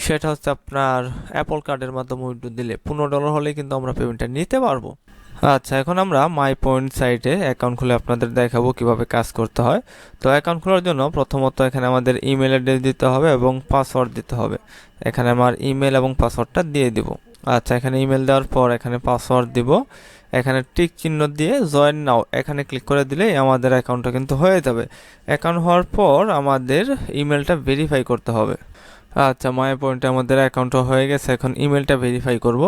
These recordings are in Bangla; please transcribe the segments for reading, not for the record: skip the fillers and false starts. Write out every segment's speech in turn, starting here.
সেটা হচ্ছে আপনার অ্যাপল কার্ডের মাধ্যমে উইথড্র দিলে $15 হলে কিন্তু আমরা পেমেন্টটা নিতে পারবো। আচ্ছা, এখন আমরা মাই পয়েন্ট সাইটে অ্যাকাউন্ট খুলে আপনাদের দেখাবো কিভাবে কাজ করতে হয়। তো অ্যাকাউন্ট খোলার জন্য প্রথমত এখানে আমাদের ইমেল অ্যাড্রেস দিতে হবে এবং পাসওয়ার্ড দিতে হবে। এখানে আমার ইমেল এবং পাসওয়ার্ডটা দিয়ে দিব। আচ্ছা, এখানে ইমেল দেওয়ার পর এখানে পাসওয়ার্ড দিব। এখানে টিক চিহ্ন দিয়ে জয়েন নাও এখানে ক্লিক করে দিলেই আমাদের অ্যাকাউন্টটা কিন্তু হয়ে যাবে। অ্যাকাউন্ট হওয়ার পর আমাদের ইমেলটা ভেরিফাই করতে হবে। আচ্ছা, মাই পয়েন্টে আমাদের অ্যাকাউন্টটা হয়ে গেছে। এখন ইমেলটা ভেরিফাই করব।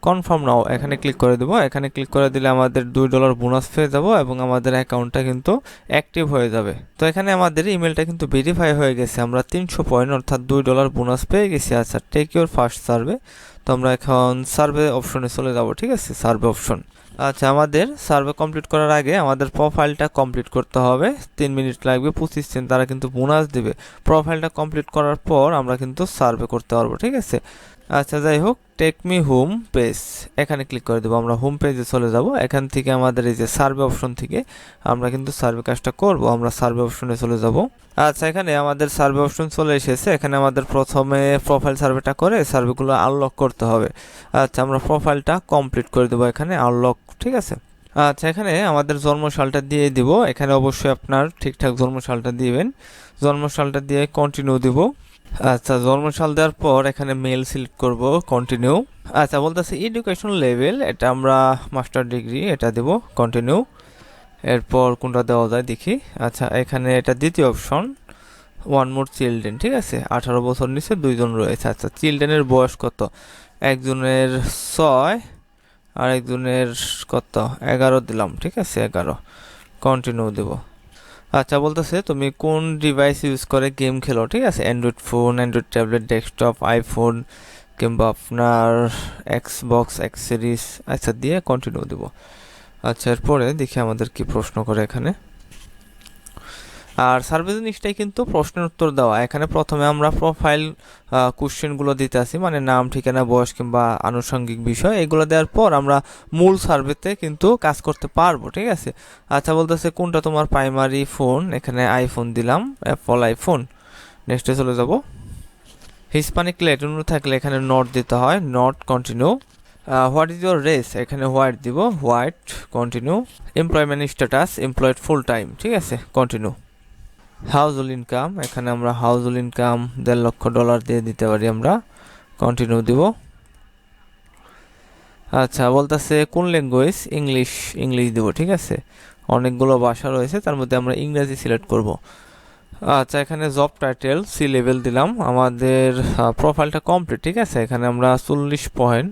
কনফার্ম নাও এখানে ক্লিক করে দেবো। এখানে ক্লিক করে দিলে আমাদের $2 বোনাস পেয়ে যাব এবং আমাদের অ্যাকাউন্টটা কিন্তু অ্যাক্টিভ হয়ে যাবে। তো এখানে আমাদের ইমেলটা কিন্তু ভেরিফাই হয়ে গেছে, আমরা 300 পয়েন্ট অর্থাৎ $2 বোনাস পেয়ে গেছি। আচ্ছা, টেক ইউর ফার্স্ট সার্ভে। তো আমরা এখন সার্ভে অপশনে চলে যাব। ঠিক আছে, সার্ভে অপশন। আচ্ছা, আমাদের সার্ভে কমপ্লিট করার আগে আমাদের প্রোফাইলটা কমপ্লিট করতে হবে। 3 মিনিট লাগবে। 25 সেন্ট তারা কিন্তু বোনাস দিবে। প্রোফাইলটা কমপ্লিট করার পর আমরা কিন্তু সার্ভে করতে পারবো। ঠিক আছে। আচ্ছা, যাই হোক, টেক মি হোম পেজ এখানে ক্লিক করে দেবো। আমরা হোম পেজে চলে যাব। এখান থেকে আমাদের এই যে সার্ভে অপশন থেকে আমরা কিন্তু সার্ভে কাজটা করব। আমরা সার্ভে অপশনে চলে যাব। আচ্ছা, এখানে আমাদের সার্ভে অপশন চলে এসেছে। এখানে আমাদের প্রথমে প্রোফাইল সার্ভেটা করে সার্ভেগুলো আনলক করতে হবে। আচ্ছা, আমরা প্রোফাইলটা কমপ্লিট করে দেবো এখানে আনলক। ঠিক আছে। আচ্ছা, এখানে আমাদের জন্মসালটা দিয়ে দিব। এখানে অবশ্যই আপনার ঠিকঠাক জন্মসালটা দিবেন। জন্মসালটা দিয়ে কন্টিনিউ দিব। আচ্ছা, জন্মসাল দেওয়ার পর এখানে মেল সিলেক্ট করব, কন্টিনিউ। আচ্ছা, বলতেছে এডুকেশন লেভেল, এটা আমরা মাস্টার ডিগ্রি, এটা দেব, কন্টিনিউ। এরপর কোনটা দেওয়া যায় দেখি। আচ্ছা, এখানে এটা দ্বিতীয় অপশন, ওয়ান মোর চিলড্রেন। ঠিক আছে, 18 বছর নিচে 2 জন রয়েছে। আচ্ছা, চিলড্রেনের বয়স কত? একজনের 6 আর একজনের কত, 11 দিলাম। ঠিক আছে, 11, কন্টিনিউ দেব। আচ্ছা, বলতেছে তুমি কোন ডিভাইস ইউজ করে গেম খেলো। ঠিক আছে, Android phone, Android tablet, desktop, iPhone কিংবা আপনার এক্সবক্স এক্স সিরিজ। আচ্ছা, দিয়ে কন্টিনিউ দেব। আচ্ছা, এরপরে দেখি আমাদের কি প্রশ্ন করে এখানে। আর সার্ভে জিনিসটাই কিন্তু প্রশ্নের উত্তর দেওয়া। এখানে প্রথমে আমরা প্রোফাইল কোশ্চেনগুলো দিতে আসি, মানে নাম, ঠিকানা, বয়স কিংবা আনুষঙ্গিক বিষয়, এগুলো দেওয়ার পর আমরা মূল সার্ভেতে কিন্তু কাজ করতে পারবো। ঠিক আছে। আচ্ছা, বলতেছে কোনটা তোমার প্রাইমারি ফোন, এখানে আইফোন দিলাম, অ্যাপল আইফোন। নেক্সটে চলে যাব। হিসপ্যানিক ল্যাটিনো থাকলে এখানে নট দিতে হয়, not, continue. What is your race, এখানে হোয়াইট দিব, white, continue. Employment status, employed full time. ঠিক আছে, কন্টিনিউ। হাউজহোল্ড ইনকাম, এখানে আমরা হাউজহোল্ড ইনকাম $1.5 দিয়ে দিতে পারি আমরা, কন্টিনিউ দিব। আচ্ছা, বলতেছে কোন ল্যাঙ্গুয়েজ, ইংলিশ, ইংলিশ দিব। ঠিক আছে, অনেকগুলো ভাষা রয়েছে, তার মধ্যে আমরা ইংরেজি সিলেক্ট করব। আচ্ছা, এখানে জব টাইটেল সি লেভেল দিলাম। আমাদের প্রোফাইলটা কমপ্লিট। ঠিক আছে, এখানে আমরা 40 পয়েন্ট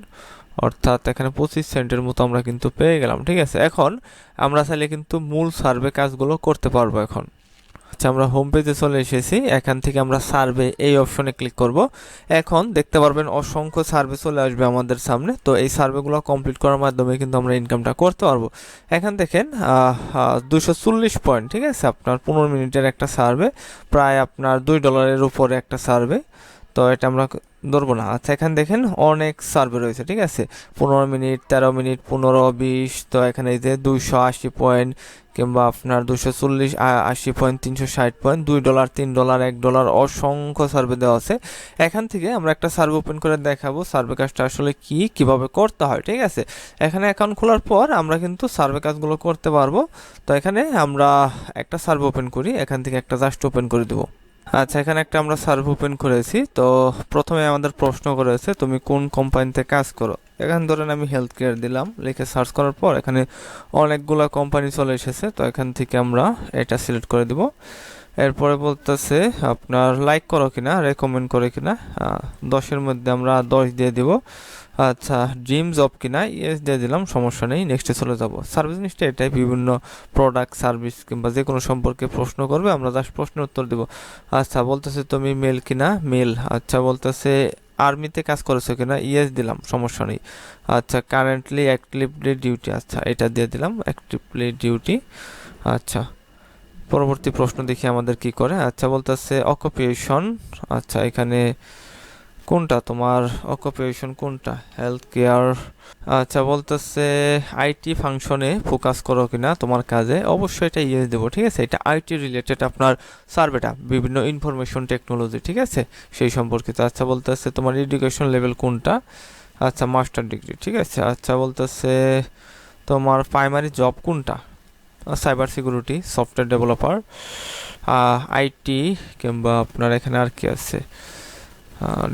অর্থাৎ এখানে 25 সেন্টের মতো আমরা কিন্তু পেয়ে গেলাম। ঠিক আছে, এখন আমরা চাইলে কিন্তু মূল সার্ভে কাজগুলো করতে পারবো এখন। আচ্ছা, আমরা হোম পেজে চলে এসেছি। এখান থেকে আমরা সার্ভে এই অপশনে ক্লিক করব। এখন দেখতে পারবেন অসংখ্য সার্ভে চলে আসবে আমাদের সামনে। তো এই সার্ভেগুলো কমপ্লিট করার মাধ্যমে কিন্তু আমরা ইনকামটা করতে পারবো। এখান দেখেন 240 পয়েন্ট। ঠিক আছে, আপনার 15 মিনিটের একটা সার্ভে, প্রায় আপনার $2 উপরে একটা সার্ভে। তো এটা আমরা ধরবো না। আচ্ছা, এখানে দেখেন অনেক সার্ভে রয়েছে। ঠিক আছে, 15 মিনিট, 13 মিনিট, 15, 20। তো এখানে এই যে 280 পয়েন্ট কিংবা আপনার 240, 80 পয়েন্ট, 360 পয়েন্ট, $2, $3, $1, অসংখ্য সার্ভে দেওয়া আছে। এখান থেকে আমরা একটা সার্ভে ওপেন করে দেখাবো সার্ভে কাজটা আসলে কিভাবে করতে হয়। ঠিক আছে, এখানে অ্যাকাউন্ট খোলার পর আমরা কিন্তু সার্ভে কাজগুলো করতে পারবো। তো এখানে আমরা একটা সার্ভে ওপেন করি, এখান থেকে একটা জাস্ট ওপেন করে দেবো। আচ্ছা, এখানে একটা আমরা সার্ভে ওপেন করেছি। তো প্রথমে আমাদের প্রশ্ন করেছে তুমি কোন কোম্পানিতে কাজ করো। এখানে ধরেন আমি হেলথ কেয়ার দিলাম, লিখে সার্চ করার পর এখানে অনেকগুলো কোম্পানি চলে এসেছে। তো এখান থেকে আমরা এটা সিলেক্ট করে দিব। এরপরে বলতেছে আপনার লাইক করো কিনা, রেকমেন্ড করে কিনা। 10-এর মধ্যে আমরা 10 দিয়ে দিব। আচ্ছা, ড্রিম জব কিনা, ইয়েস দিয়ে দিলাম, সমস্যা নেই। নেক্সটে চলে যাব। সার্ভিস জিনিসটা এটাই, বিভিন্ন প্রোডাক্ট, সার্ভিস কিংবা যে কোনো সম্পর্কে প্রশ্ন করবে, আমরা জাস্ট প্রশ্নের উত্তর দেব। আচ্ছা, বলতেছে তুমি মেল কিনা, মেল। আচ্ছা, বলতেছে আর্মিতে কাজ করেছো কিনা, ইয়েস দিলাম, সমস্যা নেই। আচ্ছা, কারেন্টলি অ্যাক্টিভলি ডিউটি, আচ্ছা এটা দিয়ে দিলাম, অ্যাক্টিভলি ডিউটি। আচ্ছা, পরবর্তী প্রশ্ন দেখি আমাদের কি করে। আচ্ছা, বলতেছে অকুপেশন। আচ্ছা, এখানে কোনটা তোমার অকুপেশন, কোনটা হেলথ কেয়ার? আচ্ছা বলতেছে আইটি ফাংশনে ফোকাস করো কিনা তোমার কাজে, অবশ্যই এটা ইয়েস দেবো। ঠিক আছে, এটা আইটি রিলেটেড আপনার সার্ভেটা, বিভিন্ন ইনফরমেশন টেকনোলজি, ঠিক আছে, সেই সম্পর্কিত। আচ্ছা বলতেছে তোমার এডুকেশন লেভেল কোনটা? আচ্ছা মাস্টার ডিগ্রি, ঠিক আছে। আচ্ছা বলতেছে তোমার প্রাইমারি জব কোনটা? Cyber security, software developer, IT, কিংবা আপনার এখানে আর কি আছে,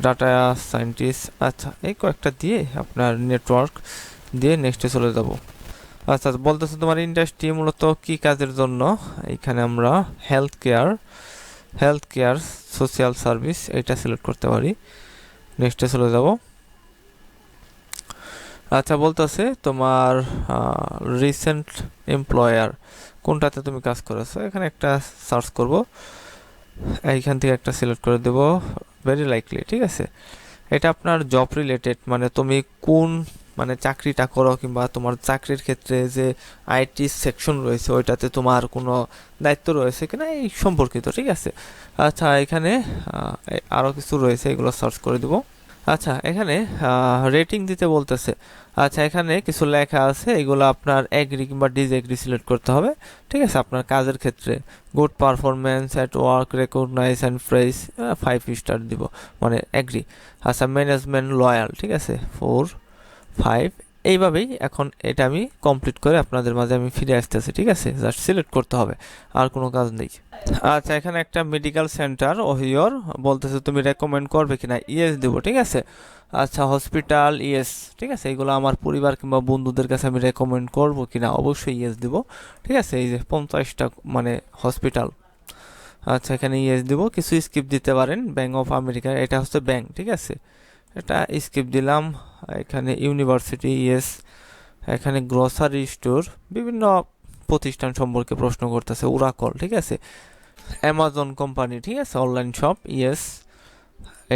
ডাটা সায়েন্টিস্ট। আচ্ছা এই কয়েকটা দিয়ে আপনার নেটওয়ার্ক দিয়ে নেক্সটে চলে যাব। আচ্ছা বলতেছে তোমার ইন্ডাস্ট্রি মূলত কি কাজের জন্য? এখানে আমরা হেলথ কেয়ার সোশ্যাল সার্ভিস এটা সিলেক্ট করতে পারি, নেক্সটে চলে যাব। আচ্ছা বলতেছে তোমার রিসেন্ট এমপ্লয়ার কোনটাতে তুমি কাজ করেছো, এখানে একটা সার্চ করব, এইখান থেকে একটা সিলেক্ট করে দেব, ভেরি লাইকলি। ঠিক আছে, এটা আপনার জব রিলেটেড, মানে তুমি কোন মানে চাকরিটা করো, কিংবা তোমার চাকরির ক্ষেত্রে যে আইটি সেকশন রয়েছে ওইটাতে তোমার কোনো দায়িত্ব রয়েছে কিনা এই সম্পর্কিত। ঠিক আছে, আচ্ছা এখানে আরও কিছু রয়েছে, এগুলো সার্চ করে দেব। আচ্ছা এখানে রেটিং দিতে বলতেছে। আচ্ছা এখানে কিছু লেখা আছে, এগুলো আপনার এগ্রি কিংবা ডিসএগ্রি সিলেক্ট করতে হবে। ঠিক আছে, আপনার কাজের ক্ষেত্রে good performance at work recognize and praise 5 star দিব, মানে এগ্রি। আচ্ছা ম্যানেজমেন্ট লয়াল, ঠিক আছে 4 5। এইভাবেই এখন এটা আমি কমপ্লিট করে আপনাদের মাঝে আমি ফিরে আসতেছি। ঠিক আছে, জাস্ট সিলেক্ট করতে হবে, আর কোনো কাজ নেই। আচ্ছা এখানে একটা মেডিকেল সেন্টার ওহিওর বলতেছে তুমি রেকমেন্ড করবে কিনা, ইয়েস দেবো। ঠিক আছে, আচ্ছা হসপিটাল ইয়েস, ঠিক আছে, এগুলো আমার পরিবার কিংবা বন্ধুদের কাছে আমি রেকমেন্ড করবো কিনা, অবশ্যই ইয়েস দেবো। ঠিক আছে, এই যে 50টা মানে হসপিটাল, আচ্ছা এখানে ইয়েস দিব। কিছু স্কিপ দিতে পারেন, ব্যাঙ্ক অফ আমেরিকা এটা হচ্ছে ব্যাঙ্ক, ঠিক আছে, এটা স্কিপ দিলাম। এখানে ইউনিভার্সিটি ইয়েস, এখানে গ্রসারি স্টোর, বিভিন্ন প্রতিষ্ঠান সম্পর্কে প্রশ্ন করতেছে, ওরাকল, ঠিক আছে, অ্যামাজন কোম্পানি, ঠিক আছে, অনলাইন শপ ইয়েস,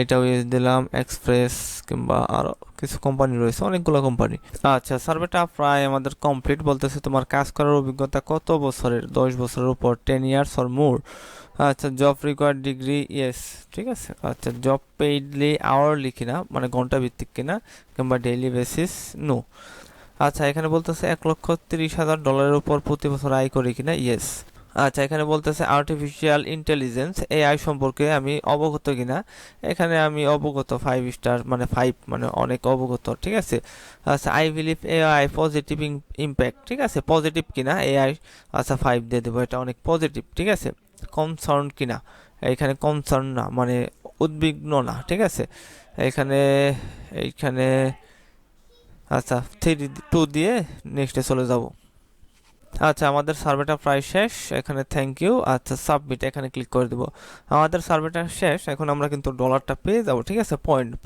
এটাও ইয়েস দিলাম। এক্সপ্রেস কিংবা আরও কিছু কোম্পানি রয়েছে, অনেকগুলো কোম্পানি। আচ্ছা সার্ভেটা প্রায় আমাদের কমপ্লিট। বলতেছে তোমার কাজ করার অভিজ্ঞতা কত বছরের, 10 বছরের উপর, 10 ইয়ার্স অর মোর। আচ্ছা জব রিকোয়ার্ড ডিগ্রি ইয়েস, ঠিক আছে। আচ্ছা জব পেইডলি আওয়ারলি কিনা, মানে ঘন্টা ভিত্তিক কিনা, কিংবা ডেইলি বেসিস, নো। আচ্ছা এখানে বলতেছে $1,30,000 উপর প্রতি বছর আয় করি কিনা, ইয়েস। আচ্ছা এখানে বলতেছে আর্টিফিশিয়াল ইন্টেলিজেন্স এআই সম্পর্কে আমি অবগত কিনা, এখানে আমি অবগত, 5 স্টার, মানে 5 মানে অনেক অবগত। ঠিক আছে, আচ্ছা I believe AI positive impact, ঠিক আছে, পজিটিভ কিনা এআই, আচ্ছা 5 দিয়ে দেবো, এটা অনেক পজিটিভ। ঠিক আছে, কনসার্ন কিনা, এখানে কনসার্ন না, মানে উদ্বিগ্ন না। ঠিক আছে, এখানে এইখানে আচ্ছা 2 দিয়ে নেক্সটে চলে যাব। আচ্ছা আমাদের সার্ভেটা প্রায় শেষ, এখানে থ্যাংক ইউ। আচ্ছা সাবমিট, এখানে ক্লিক করে দেব। আমাদের সার্ভেটা শেষ, এখন আমরা কিন্তু ডলারটা পেয়ে যাব। ঠিক আছে,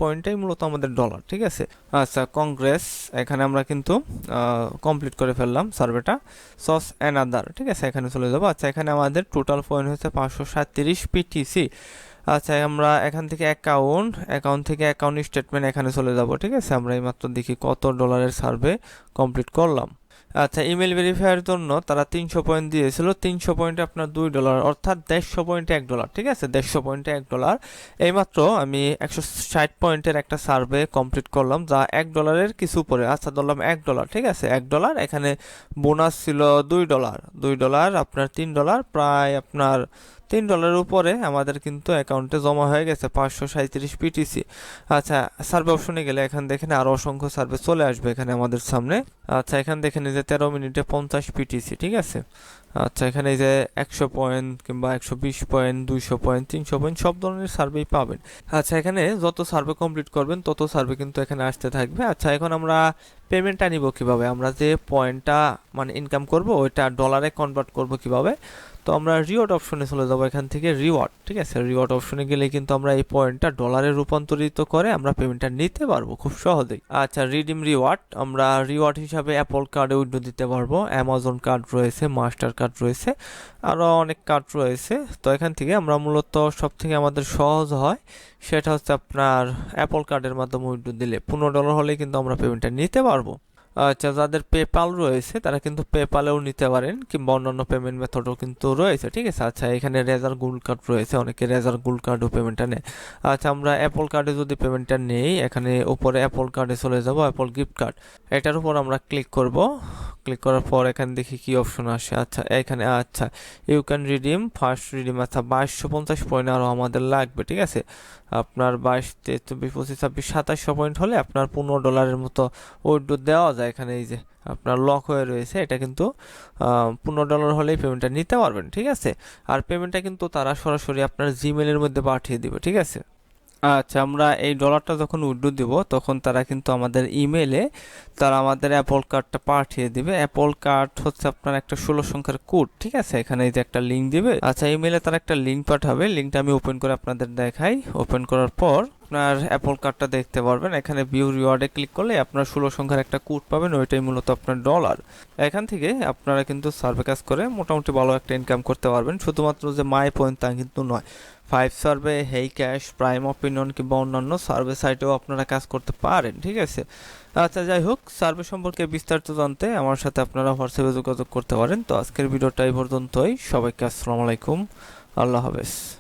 পয়েন্টটাই মূলত আমাদের ডলার। ঠিক আছে, আচ্ছা কংগ্রেস, এখানে আমরা কিন্তু কমপ্লিট করে ফেললাম সার্ভেটা। সস অ্যানাদার, ঠিক আছে, এখানে চলে যাব। আচ্ছা এখানে আমাদের টোটাল পয়েন্ট হচ্ছে 537 পিটিসি। আচ্ছা আমরা এখান থেকে অ্যাকাউন্ট থেকে অ্যাকাউন্ট স্টেটমেন্ট এখানে চলে যাব। ঠিক আছে, আমরা এইমাত্র দেখি কত ডলারের সার্ভে কমপ্লিট করলাম। আচ্ছা ইমেল ভেরিফাইয়ের জন্য তারা 300 পয়েন্ট দিয়েছিল, 300 পয়েন্টে আপনার $2, অর্থাৎ 150 পয়েন্টে $1। ঠিক আছে, 150 পয়েন্টে $1। এইমাত্র আমি 160 পয়েন্টের একটা সার্ভে কমপ্লিট করলাম, যা $1 কিছু উপরে। আচ্ছা ধরলাম $1, ঠিক আছে, $1। এখানে বোনাস ছিল $2, আপনার $3, প্রায় আপনার $3 উপরে আমাদের কিন্তু অ্যাকাউন্টে জমা হয়ে গেছে 537 পিটিসি। আচ্ছা সার্ভে অপশনে গেলে এখান দেখেন আরও অসংখ্য সার্ভে চলে আসবে এখানে আমাদের সামনে। আচ্ছা এখান দেখেন এই যে 13 মিনিটে 50 পিটিসি। ঠিক আছে, আচ্ছা এখানে এই যে 100 পয়েন্ট কিংবা 120 পয়েন্ট, 200 পয়েন্ট, 300 পয়েন্ট, সব ধরনের সার্ভেই পাবেন। আচ্ছা এখানে যত সার্ভে কমপ্লিট করবেন তত সার্ভে কিন্তু এখানে আসতে থাকবে। আচ্ছা এখন আমরা পেমেন্টটা নিব কিভাবে, আমরা যে পয়েন্টটা মানে ইনকাম করব ওইটা ডলারে কনভার্ট করব কিভাবে, তো আমরা রিওয়ার্ড অপশনে চলে যাবো। এখান থেকে রিওয়ার্ড, ঠিক আছে, রিওয়ার্ড অপশনে গেলে কিন্তু আমরা এই পয়েন্টটা ডলারে রূপান্তরিত করে আমরা পেমেন্টটা নিতে পারবো খুব সহজেই। আচ্ছা রিডিম রিওয়ার্ড, আমরা রিওয়ার্ড হিসাবে অ্যাপল কার্ডে উইথড্র দিতে পারবো, অ্যামাজন কার্ড রয়েছে, মাস্টার কার্ড রয়েছে, আরও অনেক কার্ড রয়েছে। তো এখান থেকে আমরা মূলত সব থেকে আমাদের সহজ হয় সেটা হচ্ছে আপনার অ্যাপল কার্ডের মাধ্যমে উইথড্র দিলে $15 হলেই কিন্তু আমরা পেমেন্টটা নিতে পারবো। আচ্ছা, যাদের পেপাল রয়েছে তারা কিন্তু পেপালেও নিতে পারেন, কিংবা অন্যান্য পেমেন্ট মেথডও কিন্তু রয়েছে, ঠিক আছে। আচ্ছা, এখানে রেজার গোল্ড কার্ড রয়েছে, অনেকে রেজার গোল্ড কার্ডও পেমেন্টটা নেয়। আচ্ছা, আমরা অ্যাপল কার্ডে যদি পেমেন্টটা নেই, এখানে উপরে অ্যাপল কার্ডে চলে যাব, অ্যাপল গিফট কার্ড এটার উপর আমরা ক্লিক করব। ক্লিক করার পর এখানে দেখি কি অপশন আসে। আচ্ছা, এখানে আচ্ছা you can redeem first redeem, আচ্ছা 2250 পয়েন্ট আরও আমাদের লাগবে, ঠিক আছে। আপনার 22, 23, 24, 25, 26, 2700 পয়েন্ট হলে আপনার $15 মতো উইথড্র দেওয়া যায়। এখানে এই যে আপনার লক হয়ে রয়েছে, এটা কিন্তু $15 হলেই পেমেন্টটা নিতে পারবেন, ঠিক আছে। আর পেমেন্টটা কিন্তু তারা সরাসরি আপনার জিমেলের মধ্যে পাঠিয়ে দিবে, ঠিক আছে। আচ্ছা, আমরা এই ডলারটা যখন উইথড্র দিব তখন তারা কিন্তু আমাদের ইমেলে তারা আমাদের অ্যাপল কার্ডটা পাঠিয়ে দিবে। অ্যাপল কার্ড হচ্ছে আপনার একটা 16 সংখ্যার কোড, ঠিক আছে। এখানে এই যে একটা লিঙ্ক দিবে। আচ্ছা, ইমেলে তারা একটা লিঙ্ক পাঠাবে, লিঙ্কটা আমি ওপেন করে আপনাদের দেখাই। ওপেন করার পর আপনার অ্যাপল কার্ডটা দেখতে পারবেন। এখানে ভিউ রিওয়ার্ডে ক্লিক করলে আপনার 16 সংখ্যার একটা কোড পাবেন, ওইটাই মূলত আপনার ডলার। এখান থেকে আপনারা কিন্তু সার্ভে কাজ করে মোটামুটি ভালো একটা ইনকাম করতে পারবেন। শুধুমাত্র যে মাই পয়েন্ট তা কিন্তু নয়, 5 সার্ভে, হেই ক্যাশ, প্রাইম অপিনিয়ন কিংবা অন্যান্য সার্ভে সাইটেও আপনারা কাজ করতে পারেন, ঠিক আছে। আচ্ছা, যাই হোক, সার্ভে সম্পর্কে বিস্তারিত জানতে আমার সাথে আপনারা হোয়াটসঅ্যাপে যোগাযোগ করতে পারেন। তো আজকের ভিডিওটা এই পর্যন্তই। সবাইকে আসসালামু আলাইকুম, আল্লাহ হাফেজ।